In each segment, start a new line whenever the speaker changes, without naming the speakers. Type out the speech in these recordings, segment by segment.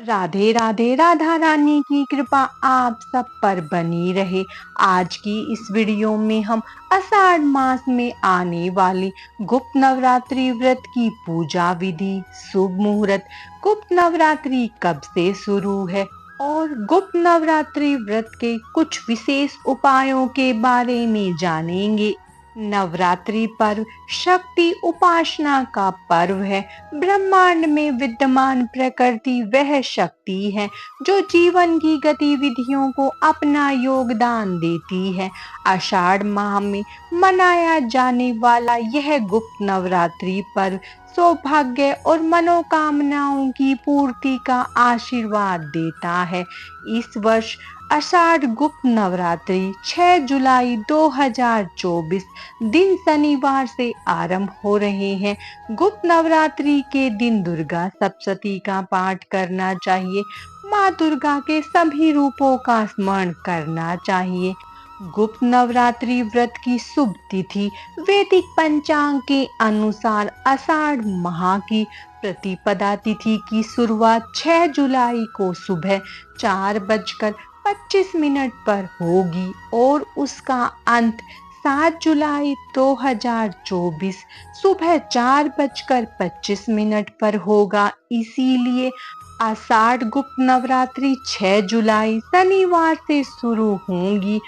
राधे राधे। राधा रानी की कृपा आप सब पर बनी रहे। आज की इस वीडियो में हम आषाढ़ मास में आने वाली गुप्त नवरात्रि व्रत की पूजा विधि, शुभ मुहूर्त, गुप्त नवरात्रि कब से शुरू है और गुप्त नवरात्रि व्रत के कुछ विशेष उपायों के बारे में जानेंगे। नवरात्रि पर्व शक्ति उपासना का पर्व है। ब्रह्मांड में विद्यमान प्रकृति वह शक्ति है जो जीवन की गतिविधियों को अपना योगदान देती है। आषाढ़ माह में मनाया जाने वाला यह गुप्त नवरात्रि पर्व सौभाग्य और मनोकामनाओं की पूर्ति का आशीर्वाद देता है। इस वर्ष आषाढ़ गुप्त नवरात्रि 6 जुलाई 2024 दिन शनिवार से आरंभ हो रहे हैं। गुप्त नवरात्रि के दिन दुर्गा सप्तशती का पाठ करना चाहिए। माँ दुर्गा के सभी रूपों का स्मरण करना चाहिए। गुप्त नवरात्रि व्रत की शुभ तिथि वैदिक पंचांग के अनुसार आषाढ़ माह की प्रतिपदा तिथि की शुरुआत 6 जुलाई को सुबह 4:25 पर होगी और उसका अंत 7 जुलाई 2024 सुबह 4:25 पर होगा। इसीलिए आषाढ़ गुप्त नवरात्रि 6 जुलाई शनिवार से शुरू होंगी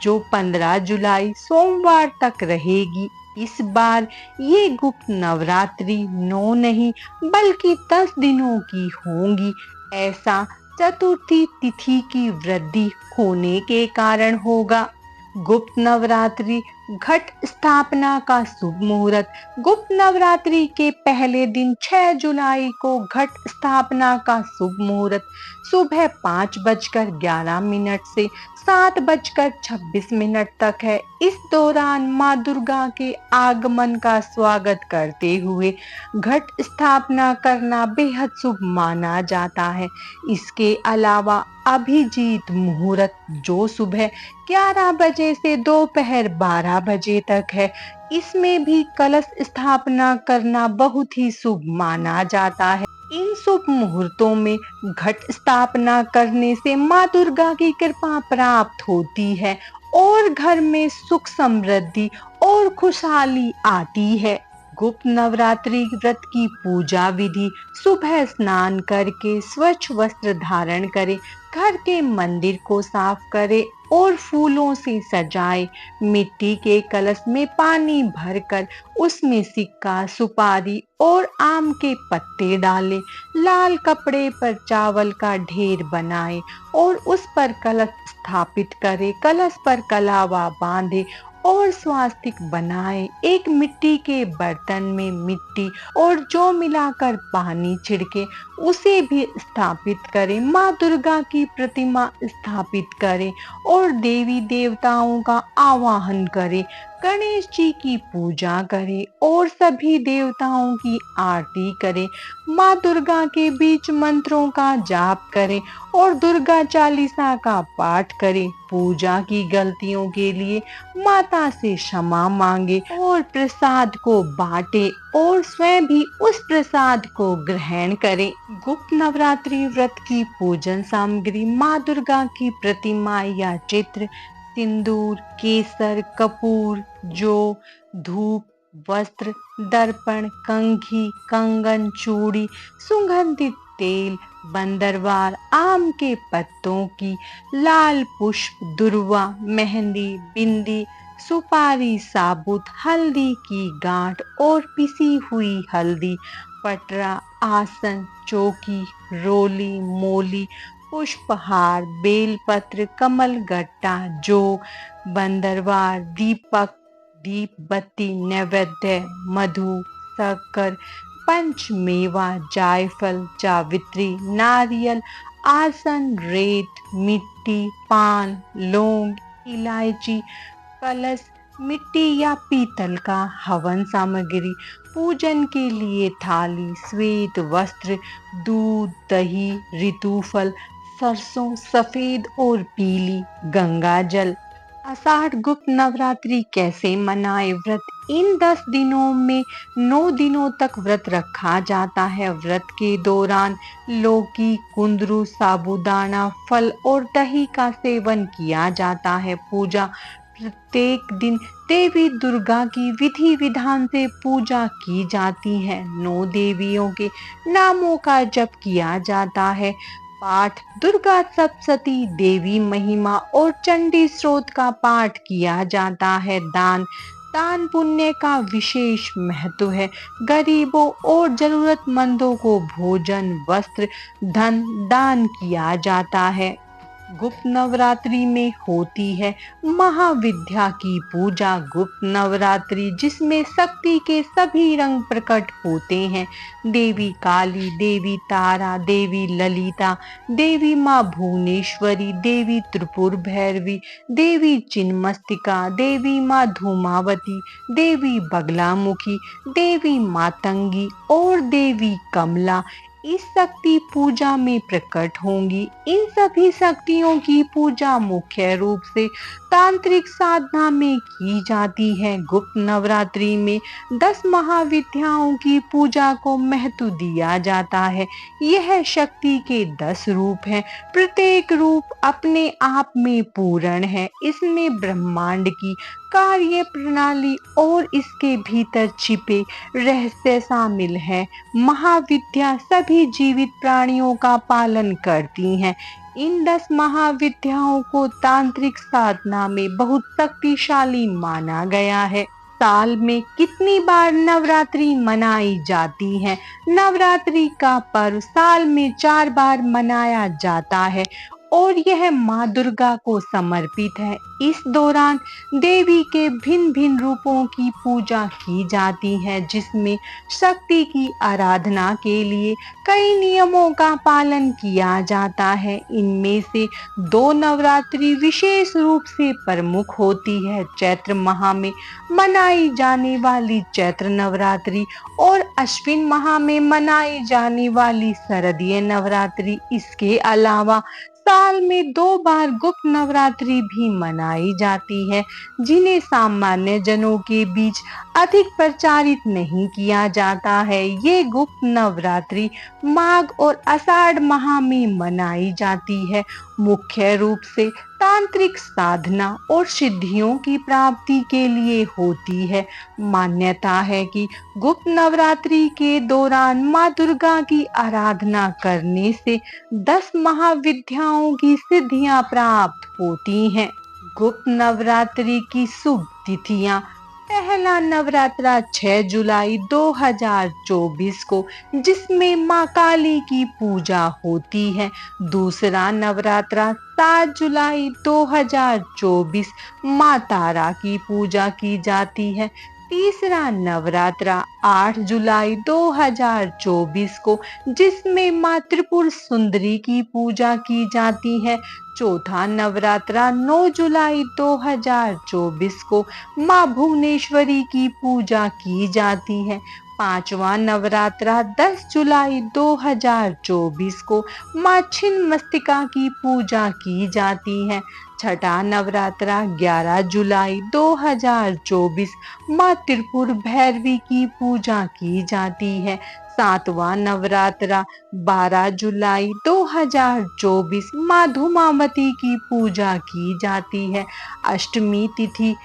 जो 15 जुलाई सोमवार तक रहेगी। इस बार ये गुप्त नवरात्रि 9 नहीं बल्कि 10 दिनों की होंगी। ऐसा चतुर्थी तिथि की वृद्धि होने के कारण होगा। गुप्त नवरात्रि घट स्थापना का शुभ मुहूर्त। गुप्त नवरात्रि के पहले दिन 6 जुलाई को घट स्थापना का शुभ मुहूर्त सुबह 5:11 से 7:26 तक है। इस दौरान माँ दुर्गा के आगमन का स्वागत करते हुए घट स्थापना करना बेहद शुभ माना जाता है। इसके अलावा अभिजीत मुहूर्त जो सुबह 11 बजे से दोपहर 12 बजे तक है, इसमें भी कलश स्थापना करना बहुत ही शुभ माना जाता है। इन शुभ मुहूर्तों में घट स्थापना करने से माँ दुर्गा की कृपा प्राप्त होती है और घर में सुख समृद्धि और खुशहाली आती है। गुप्त नवरात्रि व्रत की पूजा विधि। सुबह स्नान करके स्वच्छ वस्त्र धारण करें, घर के मंदिर को साफ करें और फूलों से सजाएं। मिट्टी के कलश में पानी भरकर उसमें सिक्का, सुपारी और आम के पत्ते डालें। लाल कपड़े पर चावल का ढेर बनाएं और उस पर कलश स्थापित करें। कलश पर कलावा बांधे और स्वास्तिक बनाएं। एक मिट्टी के बर्तन में मिट्टी और जौ मिलाकर पानी छिड़के उसे भी स्थापित करें। माँ दुर्गा की प्रतिमा स्थापित करें और देवी देवताओं का आवाहन करें। गणेश जी की पूजा करें और सभी देवताओं की आरती करें। माँ दुर्गा के बीच मंत्रों का जाप करें और दुर्गा चालीसा का पाठ करें। पूजा की गलतियों के लिए माता से क्षमा मांगे और प्रसाद को बांटे और स्वयं भी उस प्रसाद को ग्रहण करें। गुप्त नवरात्रि व्रत की पूजन सामग्री। माँ दुर्गा की प्रतिमा या चित्र, सिंदूर, केसर, कपूर, जौ, धूप, वस्त्र, दर्पण, कंघी, कंगन, चूड़ी, सुगंधित तेल, बंदरवार, आम के पत्तों की, लाल पुष्प, दुर्वा, मेहंदी, बिंदी, सुपारी, साबुत हल्दी की गांठ और पिसी हुई हल्दी, पटरा, आसन, चौकी, रोली, मोली, पुष्पहार, बेलपत्र, कमलगट्टा, जौ, बंदरवार, दीपक, दीप बत्ती, नैवेद्य, मधु, शक्कर, पंचमेवा, जायफल, जावित्री, नारियल, आसन, रेत, मिट्टी, पान, लौंग, इलायची, कलश, मिट्टी या पीतल का हवन सामग्री, पूजन के लिए थाली, श्वेत वस्त्र, दूध, दही, ऋतुफल, सरसों, सफेद और पीली, गंगा जल। आषाढ़ गुप्त नवरात्रि कैसे मनाए व्रत। इन 10 दिनों में 9 दिनों तक व्रत रखा जाता है। व्रत के दौरान लौकी, कुंदरू, साबूदाना, फल और दही का सेवन किया जाता है। पूजा प्रत्येक दिन देवी दुर्गा की विधि विधान से पूजा की जाती है। 9 देवियों के नामों का जप किया जाता है। पाठ दुर्गा सप्तशती, देवी महिमा और चंडी स्रोत का पाठ किया जाता है। दान दान पुण्य का विशेष महत्व है। गरीबों और जरूरतमंदों को भोजन, वस्त्र, धन दान किया जाता है। गुप्त नवरात्रि में होती है महाविद्या की पूजा। गुप्त नवरात्रि जिसमें शक्ति के सभी रंग प्रकट होते हैं। देवी काली, देवी तारा, देवी ललिता, देवी माँ भुवनेश्वरी, देवी त्रिपुर भैरवी, देवी चिन्मस्तिका, देवी माँ धूमावती, देवी बगलामुखी, देवी मातंगी और देवी कमला इस शक्ति पूजा में प्रकट होंगी। इन सभी शक्तियों की पूजा मुख्य रूप से तांत्रिक साधना में की जाती है। गुप्त नवरात्रि में 10 महाविद्याओं की पूजा को महत्व दिया जाता है। यह शक्ति के 10 रूप हैं। प्रत्येक रूप अपने आप में पूर्ण है। इसमें ब्रह्मांड की कार्य प्रणाली और इसके भीतर छिपे रहस्य शामिल है। महाविद्या सभी जीवित प्राणियों का पालन करती हैं। इन 10 महाविद्याओं को तांत्रिक साधना में बहुत शक्तिशाली माना गया है। साल में कितनी बार नवरात्रि मनाई जाती है। नवरात्रि का पर्व साल में 4 बार मनाया जाता है और यह माँ दुर्गा को समर्पित है। इस दौरान देवी के भिन्न भिन्न रूपों की पूजा की जाती है, जिसमें शक्ति की आराधना के लिए कई नियमों का पालन किया जाता है। इनमें से 2 नवरात्रि विशेष रूप से प्रमुख होती है। चैत्र माह में मनाई जाने वाली चैत्र नवरात्रि और अश्विन माह में मनाई जाने वाली शारदीय नवरात्रि। इसके अलावा साल में 2 बार गुप्त नवरात्रि भी मनाई जाती है, जिन्हें सामान्य जनों के बीच अधिक प्रचारित नहीं किया जाता है। ये गुप्त नवरात्रि माघ और आषाढ़ माह में मनाई जाती है। मुख्य रूप से तांत्रिक साधना और सिद्धियों की प्राप्ति के लिए होती है। मान्यता है कि गुप्त नवरात्रि के दौरान माँ दुर्गा की आराधना करने से 10 महाविद्याओं की सिद्धियां प्राप्त होती हैं। गुप्त नवरात्रि की शुभ तिथियां। पहला नवरात्रा 6 जुलाई 2024 को, जिसमें माँ काली की पूजा होती है। दूसरा नवरात्रा 7 जुलाई 2024 माँ तारा की पूजा की जाती है। तीसरा नवरात्रा 8 जुलाई 2024 को, जिसमें माँ त्रिपुर सुंदरी की पूजा की जाती है। चौथा नवरात्रा 9 जुलाई 2024 को माँ भुवनेश्वरी की पूजा की जाती है। पांचवा नवरात्रा 10 जुलाई 2024 को माँ छिन्नमस्तिका की पूजा की जाती है। छठा नवरात्रा 11 जुलाई 2024 माँ त्रिपुर भैरवी की पूजा की जाती है। सातवां नवरात्रा 12 जुलाई 2024 माँ धूमावती की पूजा की जाती है। अष्टमी तिथि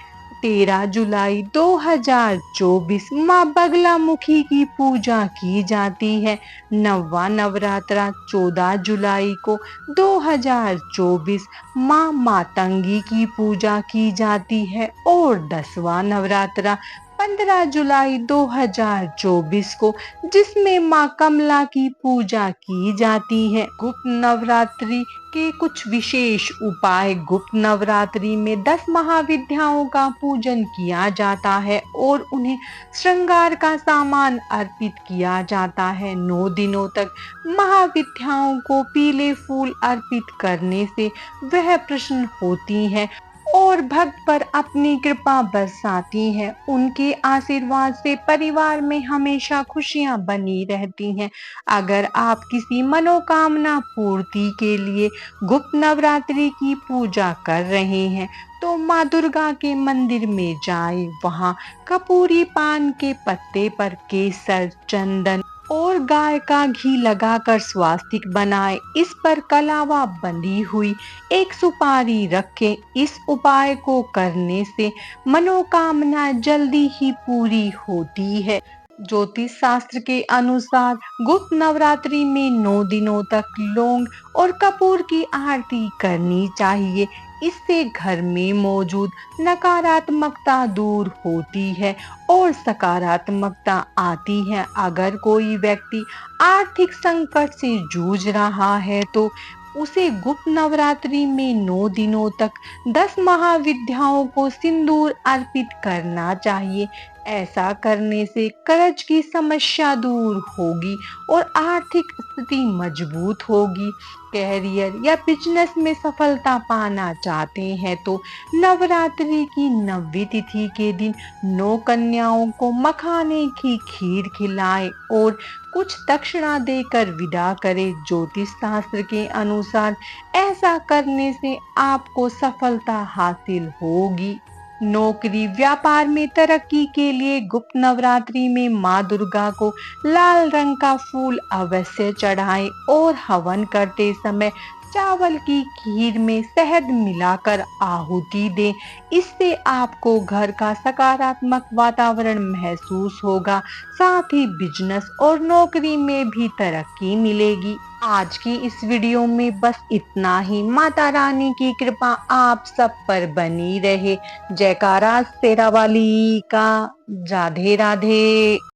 13 जुलाई 2024 माँ बगलामुखी की पूजा की जाती है। नौवां नवरात्रा 14 जुलाई को 2024 माँ मातंगी की पूजा की जाती है और 10वां नवरात्रा 15 जुलाई 2024 को, जिसमें माँ कमला की पूजा की जाती है। गुप्त नवरात्रि के कुछ विशेष उपाय। गुप्त नवरात्रि में 10 महाविद्याओं का पूजन किया जाता है और उन्हें श्रृंगार का सामान अर्पित किया जाता है। 9 दिनों तक महाविद्याओं को पीले फूल अर्पित करने से वह प्रसन्न होती हैं और भक्त पर अपनी कृपा बरसाती हैं। उनके आशीर्वाद से परिवार में हमेशा खुशियां बनी रहती हैं। अगर आप किसी मनोकामना पूर्ति के लिए गुप्त नवरात्रि की पूजा कर रहे हैं, तो माँ दुर्गा के मंदिर में जाए, वहाँ कपूरी पान के पत्ते पर केसर, चंदन और गाय का घी लगाकर स्वास्तिक बनाए। इस पर कलावा बंधी हुई एक सुपारी रखें। इस उपाय को करने से मनोकामना जल्दी ही पूरी होती है। ज्योतिष शास्त्र के अनुसार गुप्त नवरात्रि में 9 दिनों तक लौंग और कपूर की आरती करनी चाहिए। इससे घर में मौजूद नकारात्मकता दूर होती है और सकारात्मकता आती है। अगर कोई व्यक्ति आर्थिक संकट से जूझ रहा है तो उसे गुप्त नवरात्रि में 9 दिनों तक 10 महाविद्याओं को सिंदूर अर्पित करना चाहिए। ऐसा करने से कर्ज की समस्या दूर होगी और आर्थिक स्थिति मजबूत होगी। कैरियर या बिजनेस में सफलता पाना चाहते हैं तो नवरात्रि की 9वीं तिथि के दिन 9 कन्याओं को मखाने की खीर खिलाएं और कुछ दक्षिणा देकर विदा करें। ज्योतिष शास्त्र के अनुसार ऐसा करने से आपको सफलता हासिल होगी। नौकरी व्यापार में तरक्की के लिए गुप्त नवरात्रि में माँ दुर्गा को लाल रंग का फूल अवश्य चढ़ाएं और हवन करते समय चावल की खीर में शहद मिलाकर आहुति दें। इससे आपको घर का सकारात्मक वातावरण महसूस होगा, साथ ही बिजनेस और नौकरी में भी तरक्की मिलेगी। आज की इस वीडियो में बस इतना ही। माता रानी की कृपा आप सब पर बनी रहे। जयकारा शेरा वाली का। राधे राधे।